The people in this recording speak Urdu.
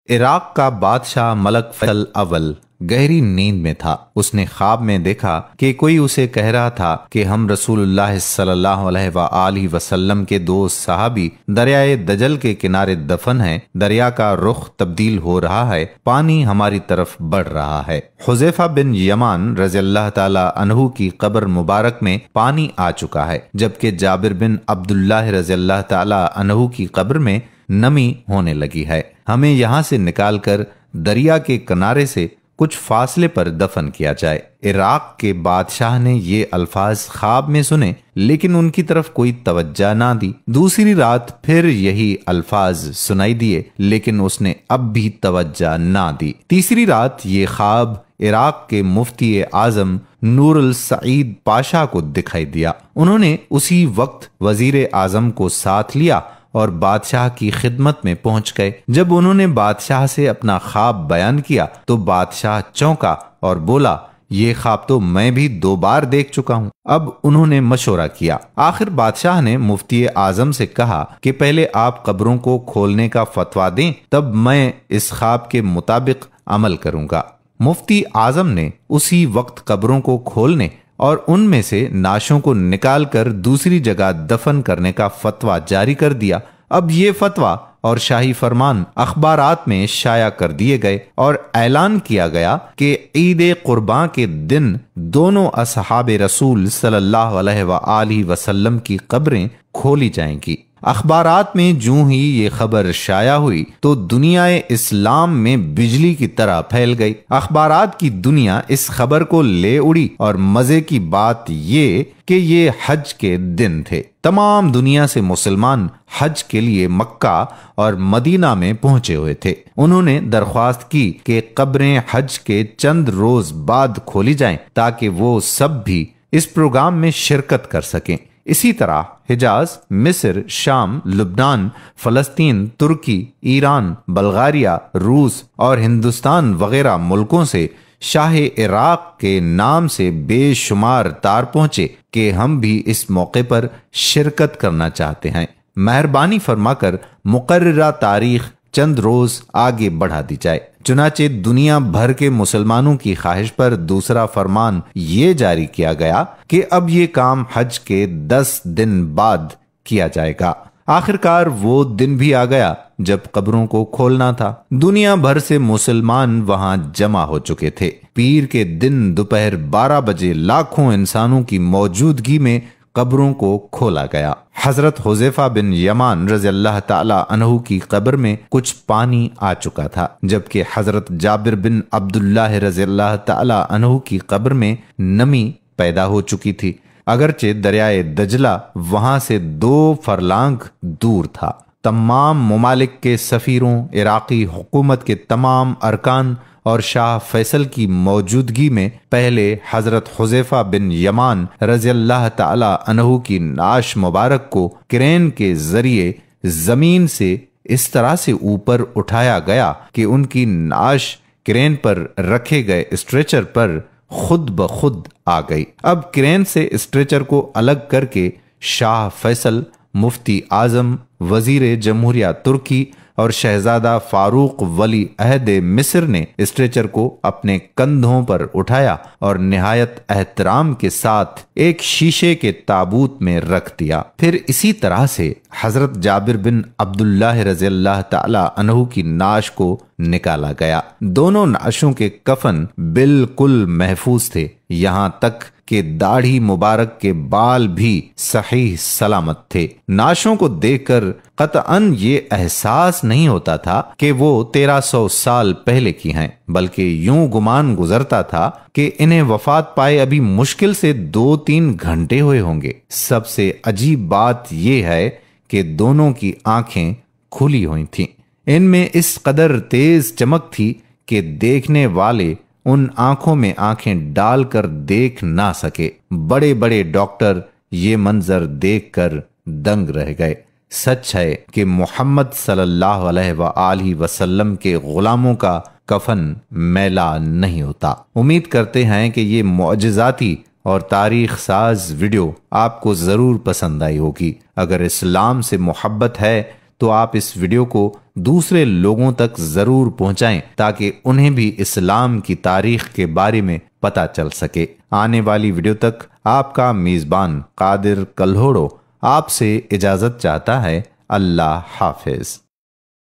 عراق کا بادشاہ ملک فیصل اول گہری نیند میں تھا۔ اس نے خواب میں دیکھا کہ کوئی اسے کہہ رہا تھا کہ ہم رسول اللہ صلی اللہ علیہ وآلہ وسلم کے دو صحابی دریائے دجل کے کنارے دفن ہیں، دریا کا رخ تبدیل ہو رہا ہے، پانی ہماری طرف بڑھ رہا ہے۔ حذیفہ بن یمان رضی اللہ تعالی عنہ کی قبر مبارک میں پانی آ چکا ہے، جبکہ جابر بن عبداللہ رضی اللہ تعالی عنہ کی قبر میں نمی ہونے لگی ہے۔ ہمیں یہاں سے نکال کر دریا کے کنارے سے کچھ فاصلے پر دفن کیا جائے۔ عراق کے بادشاہ نے یہ الفاظ خواب میں سنے، لیکن ان کی طرف کوئی توجہ نہ دی۔ دوسری رات پھر یہی الفاظ سنائی دیے، لیکن اس نے اب بھی توجہ نہ دی۔ تیسری رات یہ خواب عراق کے مفتی اعظم نور السعید پاشا کو دکھائی دیا۔ انہوں نے اسی وقت وزیر اعظم کو ساتھ لیا اور بادشاہ کی خدمت میں پہنچ گئے۔ جب انہوں نے بادشاہ سے اپنا خواب بیان کیا تو بادشاہ چونکا اور بولا، یہ خواب تو میں بھی 2 بار دیکھ چکا ہوں۔ اب انہوں نے مشورہ کیا۔ آخر بادشاہ نے مفتی اعظم سے کہا کہ پہلے آپ قبروں کو کھولنے کا فتویٰ دیں، تب میں اس خواب کے مطابق عمل کروں گا۔ مفتی اعظم نے اسی وقت قبروں کو کھولنے اور ان میں سے نعشوں کو نکال کر دوسری جگہ دفن کرنے کا فتویٰ جاری کر دیا۔ اب یہ فتویٰ اور شاہی فرمان اخبارات میں شائع کر دیے گئے اور اعلان کیا گیا کہ عید قرباں کے دن دونوں اصحاب رسول صلی اللہ علیہ وآلہ وسلم کی قبریں کھولی جائیں گی۔ اخبارات میں جوں ہی یہ خبر شائع ہوئی تو دنیا اسلام میں بجلی کی طرح پھیل گئی۔ اخبارات کی دنیا اس خبر کو لے اڑی، اور مزے کی بات یہ کہ یہ حج کے دن تھے۔ تمام دنیا سے مسلمان حج کے لیے مکہ اور مدینہ میں پہنچے ہوئے تھے۔ انہوں نے درخواست کی کہ قبریں حج کے چند روز بعد کھولی جائیں تاکہ وہ سب بھی اس پروگرام میں شرکت کر سکیں۔ اسی طرح حجاز، مصر، شام، لبنان، فلسطین، ترکی، ایران، بلغاریہ، روس اور ہندوستان وغیرہ ملکوں سے شاہ عراق کے نام سے بے شمار تار پہنچے کہ ہم بھی اس موقع پر شرکت کرنا چاہتے ہیں، مہربانی فرما کر مقررہ تاریخ چند روز آگے بڑھا دی جائے۔ چنانچہ دنیا بھر کے مسلمانوں کی خواہش پر دوسرا فرمان یہ جاری کیا گیا کہ اب یہ کام حج کے 10 دن بعد کیا جائے گا۔ آخرکار وہ دن بھی آ گیا جب قبروں کو کھولنا تھا۔ دنیا بھر سے مسلمان وہاں جمع ہو چکے تھے۔ پیر کے دن دوپہر 12 بجے لاکھوں انسانوں کی موجودگی میں قبروں کو کھولا گیا۔ حضرت حذیفہ بن یمان رضی اللہ تعالی عنہ کی قبر میں کچھ پانی آ چکا تھا، جبکہ حضرت جابر بن عبداللہ رضی اللہ تعالی عنہ کی قبر میں نمی پیدا ہو چکی تھی، اگرچہ دریائے دجلہ وہاں سے 2 فرلانگ دور تھا۔ تمام ممالک کے سفیروں، عراقی حکومت کے تمام ارکان اور شاہ فیصل کی موجودگی میں پہلے حضرت حذیفہ بن یمان رضی اللہ تعالی عنہ کی نعش مبارک کو کرین کے ذریعے زمین سے اس طرح سے اوپر اٹھایا گیا کہ ان کی نعش کرین پر رکھے گئے اسٹریچر پر خود بخود آ گئی۔ اب کرین سے اسٹریچر کو الگ کر کے شاہ فیصل، مفتی اعظم، وزیر جمہوریہ ترکی اور شہزادہ فاروق ولی عہد مصر نے اسٹریچر کو اپنے کندھوں پر اٹھایا اور نہایت احترام کے ساتھ ایک شیشے کے تابوت میں رکھ دیا۔ پھر اسی طرح سے حضرت جابر بن عبداللہ رضی اللہ تعالی عنہ کی نعش کو نکالا گیا۔ دونوں نعشوں کے کفن بالکل محفوظ تھے، یہاں تک کہ داڑھی مبارک کے بال بھی صحیح سلامت تھے۔ نعشوں کو دیکھ کر قطعاً یہ احساس نہیں ہوتا تھا کہ وہ 1300 سال پہلے کی ہیں، بلکہ یوں گمان گزرتا تھا کہ انہیں وفات پائے ابھی مشکل سے 2-3 گھنٹے ہوئے ہوں گے۔ سب سے عجیب بات یہ ہے کہ دونوں کی آنکھیں کھلی ہوئی تھیں۔ ان میں اس قدر تیز چمک تھی کہ دیکھنے والے ان آنکھوں میں آنکھیں ڈال کر دیکھ نہ سکے۔ بڑے بڑے ڈاکٹر یہ منظر دیکھ کر دنگ رہ گئے۔ سچ ہے کہ محمد صلی اللہ علیہ وآلہ وسلم کے غلاموں کا کفن میلا نہیں ہوتا۔ امید کرتے ہیں کہ یہ معجزاتی اور تاریخ ساز ویڈیو آپ کو ضرور پسند آئی ہوگی۔ اگر اسلام سے محبت ہے تو آپ اس ویڈیو کو دوسرے لوگوں تک ضرور پہنچائیں تاکہ انہیں بھی اسلام کی تاریخ کے بارے میں پتہ چل سکے۔ آنے والی ویڈیو تک آپ کا میزبان قادر کلہوڑو آپ سے اجازت چاہتا ہے۔ اللہ حافظ۔